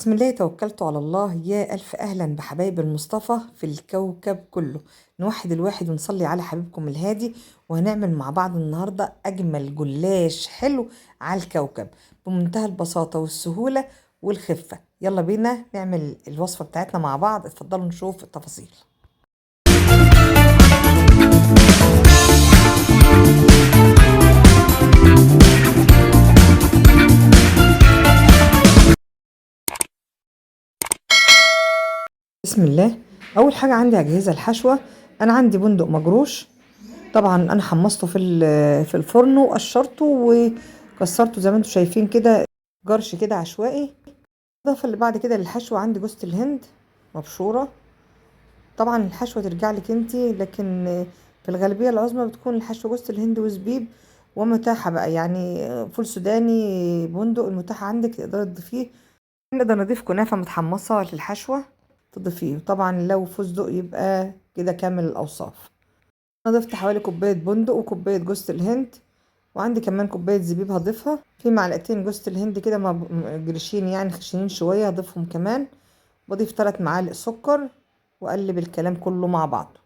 بسم الله توكلت على الله. يا ألف أهلا بحبايب المصطفى في الكوكب كله. نوحد الواحد ونصلي على حبيبكم الهادي، وهنعمل مع بعض النهاردة أجمل جلاش حلو على الكوكب بمنتهى البساطة والسهولة والخفة. يلا بينا نعمل الوصفة بتاعتنا مع بعض. اتفضلوا نشوف التفاصيل. بسم الله. أول حاجة عندي أجهزة الحشوة. أنا عندي بندق مجروش، طبعا انا حمصته في الفرن وقشرته وكسرته زي ما انتم شايفين كده، جرش كده عشوائي. اضافه اللي بعد كده للحشوه عندي جوزة الهند مبشوره. طبعا الحشوه ترجع لك انتي، لكن في الغالبيه العظمى بتكون الحشوه جوزة الهند وزبيب ومتاحه بقى، يعني فول سوداني بندق المتاح عندك تقدري تضيفيه. نقدر نضيف كنافه متحمصه للحشوه تضيفيه، طبعا لو فستق يبقى كده كامل الاوصاف. انا ضفت حوالي كوبايه بندق وكوبايه جوز الهند، وعندي كمان كوبايه زبيب هضيفها، في معلقتين جوز الهند كده جريشين يعني خشنين شويه هضيفهم كمان. بضيف 3 معالق سكر واقلب الكلام كله مع بعض.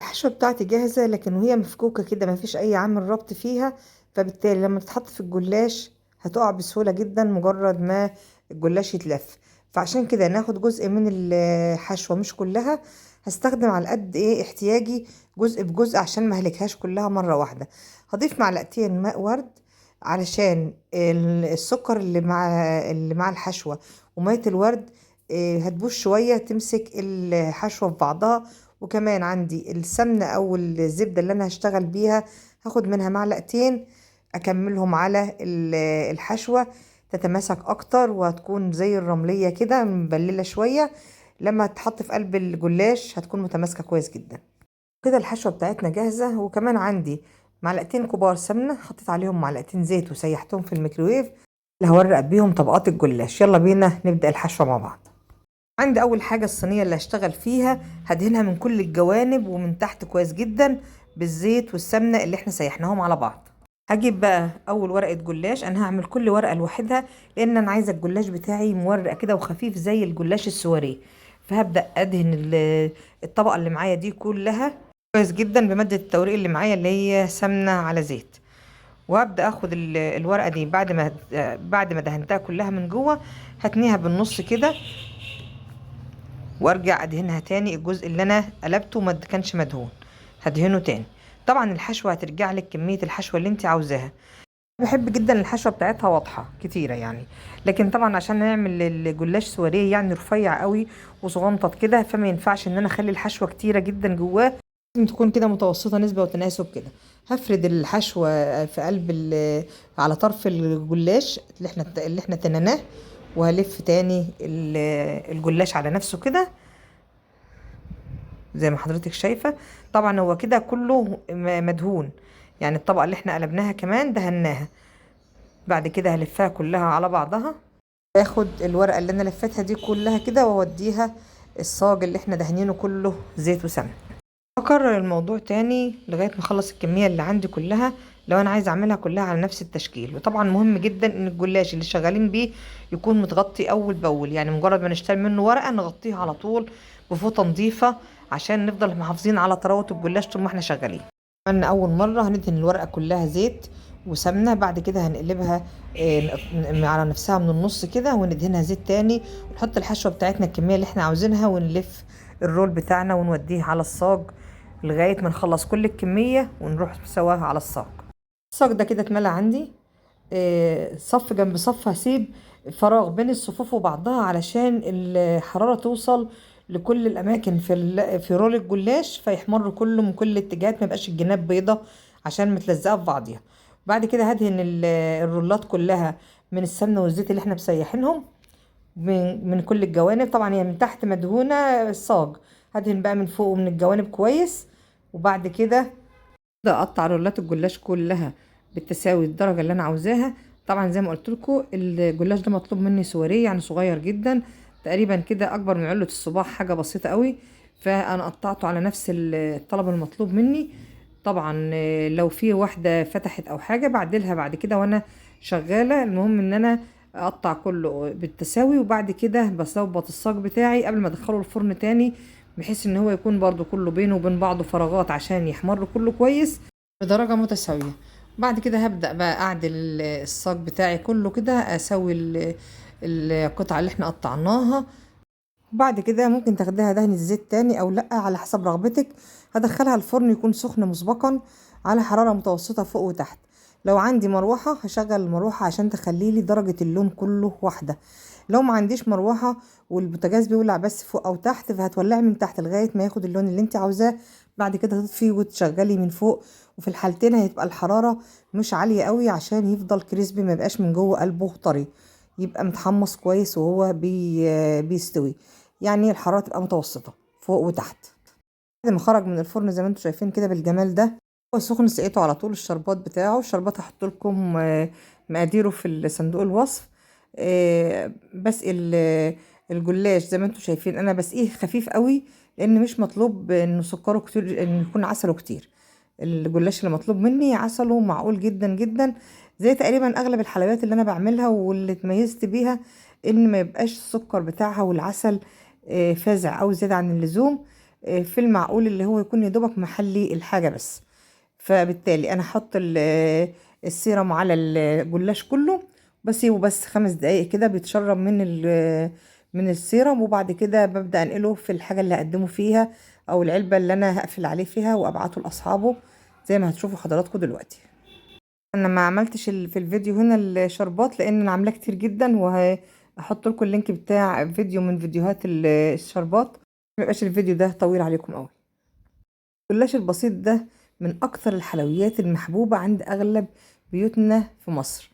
الحشوه بتاعتي جاهزه، لكن وهي مفكوكه كده مفيش اي عامل ربط فيها، فبالتالي لما تتحط في الجلاش هتقع بسهوله جدا مجرد ما الجلاش يتلف. فعشان كده ناخد جزء من الحشوه مش كلها، هستخدم على قد ايه احتياجي، جزء بجزء عشان ما اهلكهاش كلها مره واحده. هضيف معلقتين ماء ورد علشان السكر اللي مع الحشوه وميه الورد هتبوش شويه تمسك الحشوه في بعضها. وكمان عندي السمنة او الزبدة اللي انا هشتغل بيها، هاخد منها معلقتين اكملهم على الحشوة تتماسك اكتر وهتكون زي الرملية كده مبللة شوية. لما تحط في قلب الجلاش هتكون متماسكة كويس جدا. كده الحشوة بتاعتنا جاهزة. وكمان عندي معلقتين كبار سمنة، حطيت عليهم معلقتين زيت وسيحتهم في الميكروويف اللي هورق بيهم طبقات الجلاش. يلا بينا نبدأ الحشوة مع بعض. عندي اول حاجه الصينيه اللي هشتغل فيها هدهنها من كل الجوانب ومن تحت كويس جدا بالزيت والسمنه اللي احنا سيحناهم على بعض. هجيب بقى اول ورقه جلاش، انا هعمل كل ورقه لوحدها لان انا عايزه الجلاش بتاعي مورق كده وخفيف زي الجلاش السواريه. فهبدا ادهن الطبقه اللي معايا دي كلها كويس جدا بماده التوريق اللي معايا اللي هي سمنه على زيت. وابدا اخد الورقه دي بعد ما دهنتها كلها من جوه، هتنيها بالنص كده وارجع ادهنها تاني. الجزء اللي انا قلبته ما كانش مدهون هدهنه تاني. طبعا الحشوه هترجع لك كميه الحشوه اللي انت عاوزاها. بحب جدا الحشوه بتاعتها واضحه كتيره يعني، لكن طبعا عشان نعمل الجلاش سواريه يعني رفيع قوي وصغنطط كده، فما ينفعش ان انا اخلي الحشوه كتيره جدا جواه، لازم تكون كده متوسطه نسبه وتناسب كده. هفرد الحشوه في قلب على طرف الجلاش اللي احنا تنيناه، وهلف تاني الجلاش على نفسه كده زي ما حضرتك شايفة. طبعا هو كده كله مدهون، يعني الطبقة اللي احنا قلبناها كمان دهناها. بعد كده هلفها كلها على بعضها، باخد الورقة اللي انا لفتها دي كلها كده واوديها الصاج اللي احنا دهنينه كله زيت وسمنة. اكرر الموضوع تاني لغاية ما اخلص الكمية اللي عندي كلها لو انا عايزه اعملها كلها على نفس التشكيل. وطبعا مهم جدا ان الجلاش اللي شغالين بيه يكون متغطي اول باول، يعني مجرد ما نشتري منه ورقه نغطيها على طول بفوطه نظيفه عشان نفضل محافظين على طراوه الجلاش طول ما احنا شغالين. عملنا اول مره هندهن الورقه كلها زيت وسمنه، بعد كده هنقلبها على نفسها من النص كده وندهنها زيت تاني، ونحط الحشوه بتاعتنا الكميه اللي احنا عاوزينها ونلف الرول بتاعنا ونوديه على الصاج لغايه ما نخلص كل الكميه ونروح سواها على الصاج. الصاج ده كده اتملى عندي، صف جنب صف. هسيب فراغ بين الصفوف وبعضها علشان الحرارة توصل لكل الأماكن في رول الجلاش فيحمر كله من كل الاتجاهات، ما يبقاش الجناب بيضة عشان متلزقة في بعضيها. بعد كده هدهن الرولات كلها من السمنة والزيت اللي احنا مسيحينهم من كل الجوانب. طبعا هي من تحت مدهونة الصاج، هدهن بقى من فوق ومن الجوانب كويس. وبعد كده اقطع رولات الجلاش كلها بالتساوي الدرجه اللي انا عاوزاها. طبعا زي ما قلت لكم الجلاش ده مطلوب مني سواريه يعني صغير جدا، تقريبا كده اكبر من علة الصباع، حاجه بسيطه قوي. فانا قطعته على نفس الطلب المطلوب مني. طبعا لو في واحده فتحت او حاجه بعدلها بعد كده وانا شغاله. المهم ان انا اقطع كله بالتساوي، وبعد كده بظبط الصاج بتاعي قبل ما ادخله الفرن تاني، بحيث ان هو يكون برضو كله بينه وبين بعضه فراغات عشان يحمر كله كويس بدرجة متساوية. بعد كده هبدأ بقى اعدل الصاج بتاعي كله كده، اسوي القطعة اللي احنا قطعناها. وبعد كده ممكن تاخديها دهن الزيت تاني او لا على حسب رغبتك. هدخلها الفرن يكون سخن مسبقا على حرارة متوسطة فوق وتحت. لو عندي مروحة هشغل المروحة عشان تخلي لي درجة اللون كله واحدة. لو ما عنديش مروحة والبوتاجاز بيولع بس فوق او تحت، فهتولعي من تحت لغاية ما ياخد اللون اللي انت عاوزاه. بعد كده تطفي وتشغلي من فوق، وفي الحالتين هتبقى الحرارة مش عالية قوي عشان يفضل كريسبي، ما يبقاش من جوه قلبه طري، يبقى متحمص كويس وهو بيستوي. يعني الحرارة تبقى متوسطة فوق وتحت. بعد ما خرج من الفرن زي ما انتم شايفين كده بالجمال ده، هو سخن، سقيته على طول الشربات بتاعه. الشربات هحط لكم مقاديره في صندوق الوصف. بسقي الجلاش زي ما انتم شايفين، انا بسقيه خفيف قوي لان مش مطلوب انه سكره كتير، ان يكون عسله كتير. الجلاش اللي مطلوب مني عسله معقول جدا جدا، زي تقريبا اغلب الحلويات اللي انا بعملها واللي اتميزت بيها، ان ما يبقاش السكر بتاعها والعسل فازع او زيادة عن اللزوم. في المعقول اللي هو يكون يدوبك محلي الحاجة بس. فبالتالي انا هحط السيرم على الجلاش كله، بسيبه بس 5 دقايق كده بيتشرب من السيرم، وبعد كده ببدأ انقله في الحاجة اللي هقدمه فيها او العلبة اللي انا هقفل عليه فيها وابعته لاصحابه زي ما هتشوفوا حضراتكم دلوقتي. انا ما عملتش في الفيديو هنا الشربات لان انا عاملاه كتير جدا، وهحط لكم اللينك بتاع فيديو من فيديوهات الشربات، ما يبقاش الفيديو ده طويل عليكم قوي. الجلاش البسيط ده من اكتر الحلويات المحبوبة عند اغلب بيوتنا في مصر.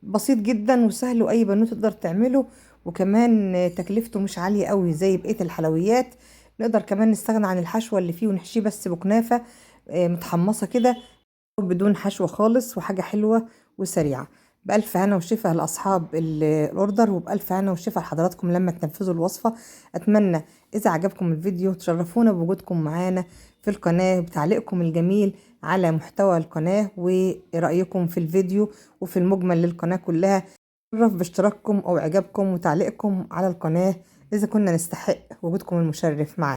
بسيط جدا وسهل واي بنوت تقدر تعمله، وكمان تكلفته مش عالية قوي زي بقية الحلويات. نقدر كمان نستغنى عن الحشوة اللي فيه ونحشيه بس بكنافة متحمصة كده بدون حشو خالص، وحاجة حلوة وسريعة. بألف هنا وشفا لأصحاب الأوردر، وبألف هنا وشفا لحضراتكم لما تنفذوا الوصفة. أتمنى إذا عجبكم الفيديو تشرفونا بوجودكم معانا في القناة بتعليقكم الجميل على محتوى القناة ورأيكم في الفيديو وفي المجمل للقناة كلها. تشرف باشتراككم أو إعجابكم وتعليقكم على القناة إذا كنا نستحق وجودكم المشرف معنا.